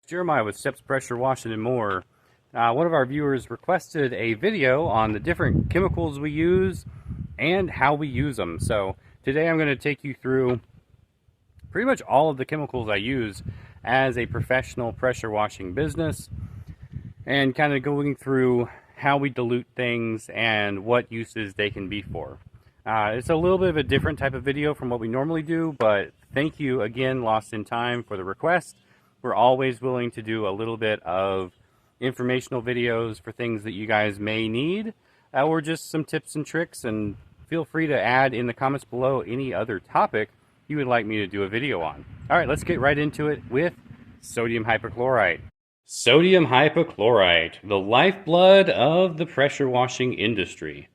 Jeremiah with Steps Pressure Washing and More. One of our viewers requested a video on the different chemicals we use and how we use them. So today I'm going to take you through pretty much all of the chemicals I use as a professional pressure washing business and kind of going through how we dilute things and what uses they can be for. It's a little bit of a different type of video from what we normally do, but thank you again, Lost in Time, for the request. We're always willing to do a little bit of informational videos for things that you guys may need, or just some tips and tricks, and feel free to add in the comments below any other topic you would like me to do a video on. Alright, let's get right into it with sodium hypochlorite. Sodium hypochlorite, the lifeblood of the pressure washing industry.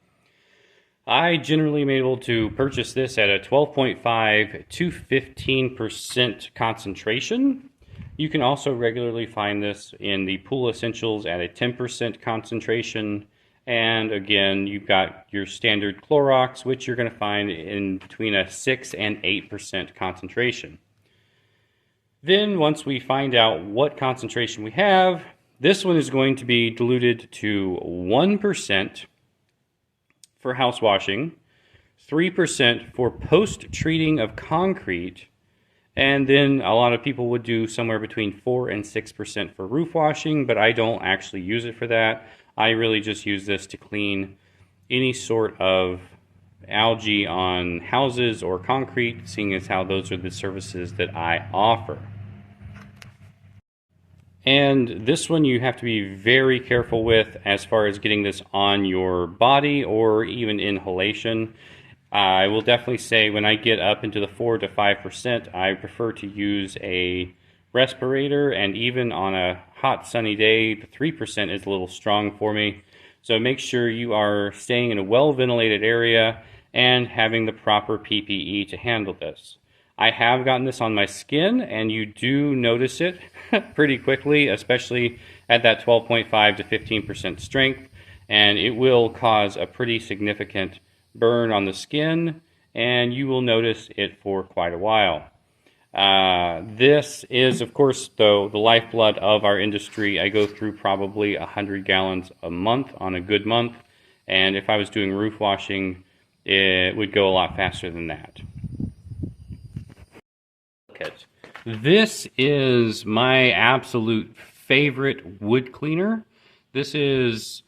I generally am able to purchase this at a 12.5 to 15% concentration. You can also regularly find this in the Pool Essentials at a 10% concentration. And again, you've got your standard Clorox, which you're going to find in between a 6 and 8% concentration. Then once we find out what concentration we have, this one is going to be diluted to 1% for house washing, 3% for post-treating of concrete, and then a lot of people would do somewhere between 4 and 6% for roof washing, but I don't actually use it for that. I really just use this to clean any sort of algae on houses or concrete, seeing as how those are the services that I offer. And this one you have to be very careful with as far as getting this on your body or even inhalation. I will definitely say when I get up into the 4 to 5%, I prefer to use a respirator, and even on a hot sunny day, the 3% is a little strong for me. So make sure you are staying in a well-ventilated area and having the proper PPE to handle this. I have gotten this on my skin, and you do notice it pretty quickly, especially at that 12.5 to 15% strength, and it will cause a pretty significant burn on the skin, and you will notice it for quite a while. This is, of course, though, the lifeblood of our industry. I go through probably 100 gallons a month on a good month, and if I was doing roof washing, it would go a lot faster than that. This is my absolute favorite wood cleaner. This is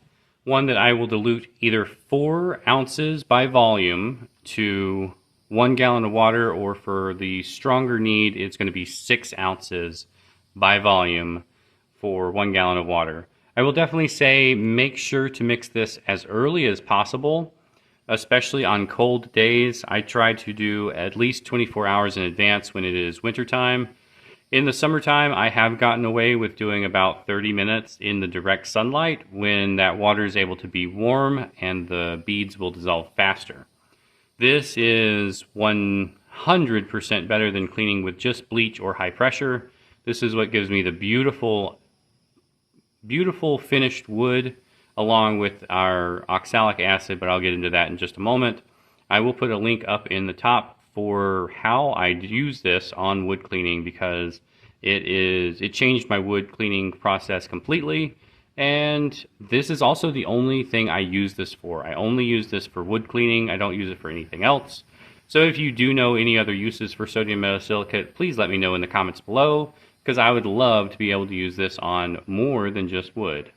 one that I will dilute either 4 ounces by volume to 1 gallon of water, or for the stronger need, it's going to be 6 ounces by volume for 1 gallon of water. I will definitely say make sure to mix this as early as possible, especially on cold days. I try to do at least 24 hours in advance when it is wintertime. In the summertime, I have gotten away with doing about 30 minutes in the direct sunlight when that water is able to be warm and the beads will dissolve faster. This is 100% better than cleaning with just bleach or high pressure. This is what gives me the beautiful, beautiful finished wood along with our oxalic acid, but I'll get into that in just a moment. I will put a link up in the top for how I use this on wood cleaning, because it changed my wood cleaning process completely. And this is also the only thing I use this for. I only use this for wood cleaning. I don't use it for anything else. So if you do know any other uses for sodium metasilicate, please let me know in the comments below, because I would love to be able to use this on more than just wood.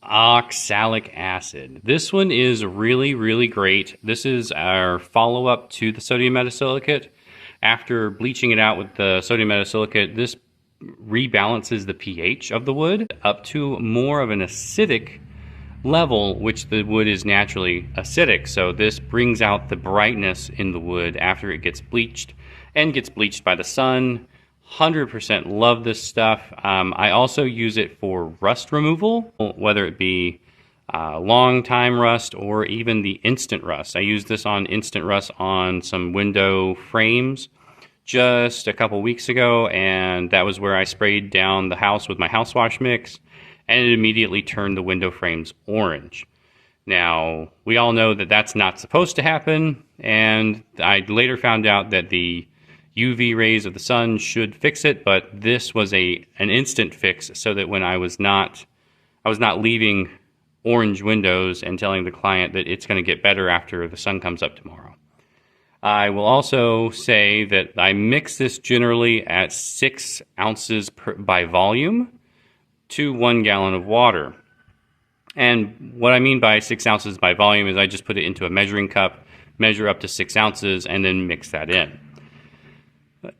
Oxalic acid. This one is really, really great. This is our follow-up to the sodium metasilicate. After bleaching it out with the sodium metasilicate, this rebalances the pH of the wood up to more of an acidic level, which the wood is naturally acidic. So this brings out the brightness in the wood after it gets bleached and gets bleached by the sun. 100% love this stuff. I also use it for rust removal, whether it be long time rust or even the instant rust. I used this on instant rust on some window frames just a couple weeks ago, and that was where I sprayed down the house with my house wash mix, and it immediately turned the window frames orange. Now, we all know that that's not supposed to happen, and I later found out that the UV rays of the sun should fix it, but this was an instant fix so that when I was not leaving orange windows and telling the client that it's going to get better after the sun comes up tomorrow. I will also say that I mix this generally at 6 ounces by volume to 1 gallon of water. And what I mean by 6 ounces by volume is I just put it into a measuring cup, measure up to 6 ounces, and then mix that in.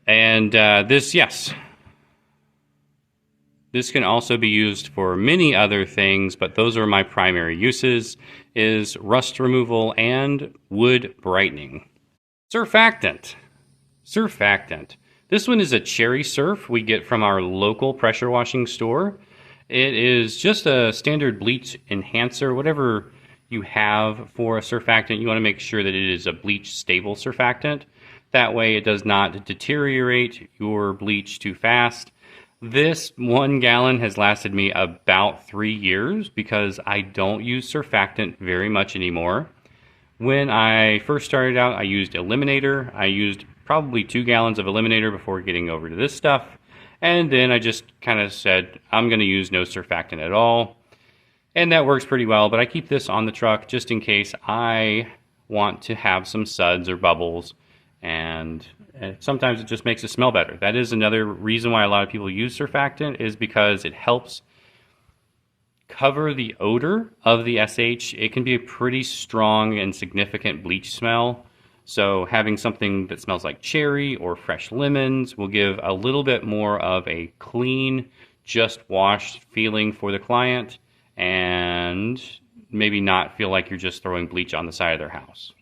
And this can also be used for many other things, but those are my primary uses, is rust removal and wood brightening. Surfactant. This one is a cherry surf we get from our local pressure washing store. It is just a standard bleach enhancer. Whatever you have for a surfactant, you want to make sure that it is a bleach stable surfactant. That way it does not deteriorate your bleach too fast. This 1 gallon has lasted me about 3 years because I don't use surfactant very much anymore. When I first started out, I used Elemonator. I used probably 2 gallons of Elemonator before getting over to this stuff. And then I just kind of said, I'm going to use no surfactant at all. And that works pretty well, but I keep this on the truck just in case I want to have some suds or bubbles. And sometimes it just makes it smell better. That is another reason why a lot of people use surfactant, is because it helps cover the odor of the SH. It can be a pretty strong and significant bleach smell. So having something that smells like cherry or fresh lemons will give a little bit more of a clean, just washed feeling for the client, and maybe not feel like you're just throwing bleach on the side of their house.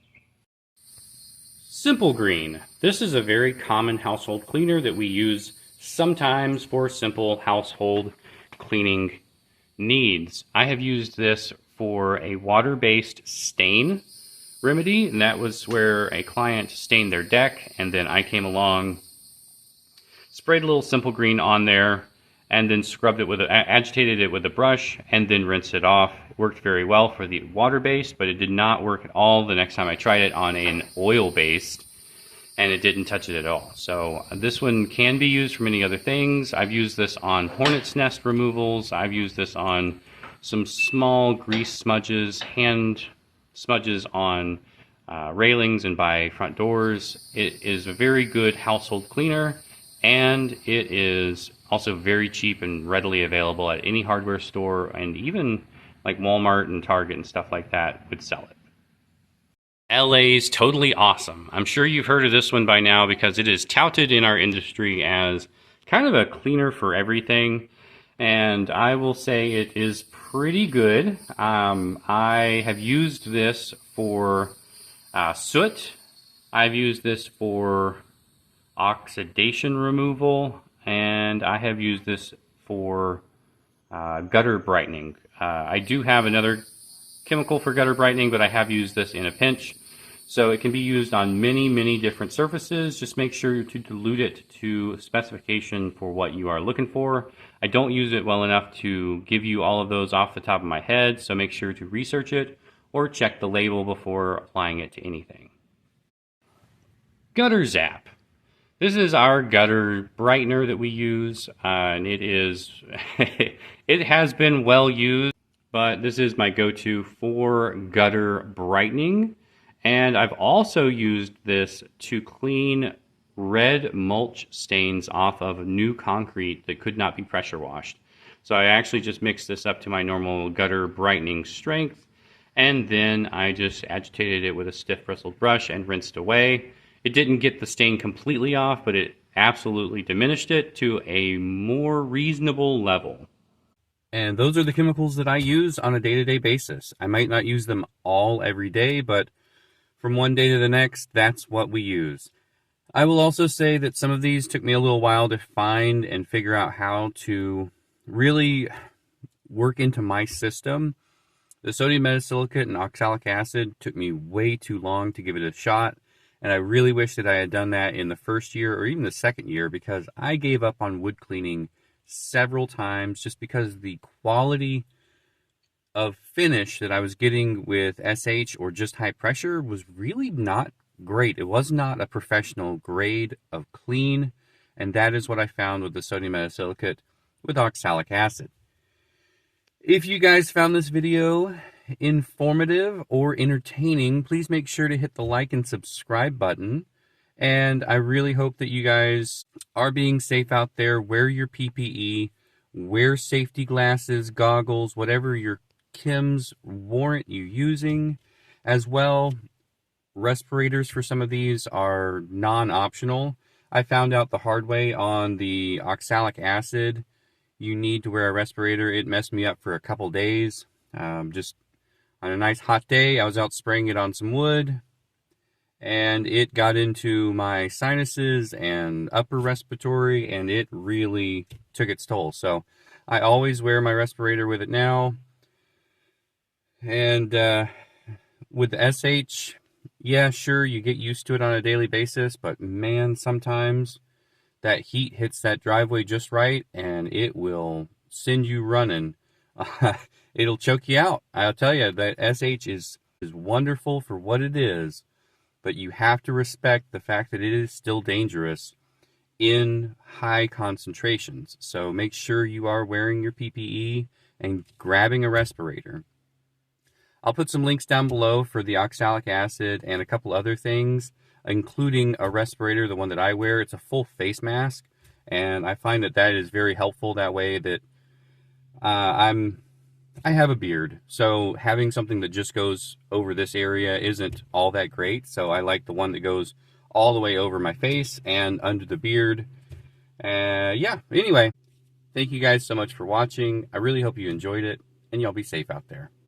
Simple Green. This is a very common household cleaner that we use sometimes for simple household cleaning needs. I have used this for a water-based stain remedy, and that was where a client stained their deck, and then I came along, sprayed a little Simple Green on there, and then scrubbed it with agitated it with a brush, and then rinsed it off. It worked very well for the water-based, but it did not work at all the next time I tried it on an oil-based, and it didn't touch it at all. So this one can be used for many other things. I've used this on hornet's nest removals. I've used this on some small grease smudges, hand smudges on railings and by front doors. It is a very good household cleaner, and it is also very cheap and readily available at any hardware store, and even like Walmart and Target and stuff like that would sell it. LA's Totally Awesome. I'm sure you've heard of this one by now because it is touted in our industry as kind of a cleaner for everything, and I will say it is pretty good. I have used this for soot. I've used this for oxidation removal, and I have used this for gutter brightening. I do have another chemical for gutter brightening, but I have used this in a pinch. So it can be used on many different surfaces. Just make sure to dilute it to specification for what you are looking for. I don't use it well enough to give you all of those off the top of my head, so make sure to research it or check the label before applying it to anything. Gutter Zap. This is our gutter brightener that we use, and it is it has been well used, but this is my go-to for gutter brightening. And I've also used this to clean red mulch stains off of new concrete that could not be pressure washed. So I actually just mixed this up to my normal gutter brightening strength, and then I just agitated it with a stiff bristled brush and rinsed away. It didn't get the stain completely off, but it absolutely diminished it to a more reasonable level. And those are the chemicals that I use on a day-to-day basis. I might not use them all every day, but from one day to the next, that's what we use. I will also say that some of these took me a little while to find and figure out how to really work into my system. The sodium metasilicate and oxalic acid took me way too long to give it a shot, and I really wish that I had done that in the first year or even the second year, because I gave up on wood cleaning several times just because the quality of finish that I was getting with SH or just high pressure was really not great. It was not a professional grade of clean, and that is what I found with the sodium metasilicate with oxalic acid. If you guys found this video informative or entertaining, please make sure to hit the like and subscribe button. And I really hope that you guys are being safe out there. Wear your PPE, wear safety glasses, goggles, whatever your chems warrant you using. As well, respirators for some of these are non-optional. I found out the hard way on the oxalic acid. You need to wear a respirator. It messed me up for a couple days. Just on a nice hot day, I was out spraying it on some wood, and it got into my sinuses and upper respiratory, and it really took its toll. So I always wear my respirator with it now. And with the SH, yeah, sure, you get used to it on a daily basis, but man, sometimes that heat hits that driveway just right, and it will send you running. It'll choke you out. I'll tell you, that SH is wonderful for what it is, but you have to respect the fact that it is still dangerous in high concentrations. So make sure you are wearing your PPE and grabbing a respirator. I'll put some links down below for the oxalic acid and a couple other things, including a respirator, the one that I wear. It's a full face mask, and I find that that is very helpful. That way that I have a beard, so having something that just goes over this area isn't all that great. So I like the one that goes all the way over my face and under the beard. Yeah, anyway, thank you guys so much for watching. I really hope you enjoyed it, and y'all be safe out there.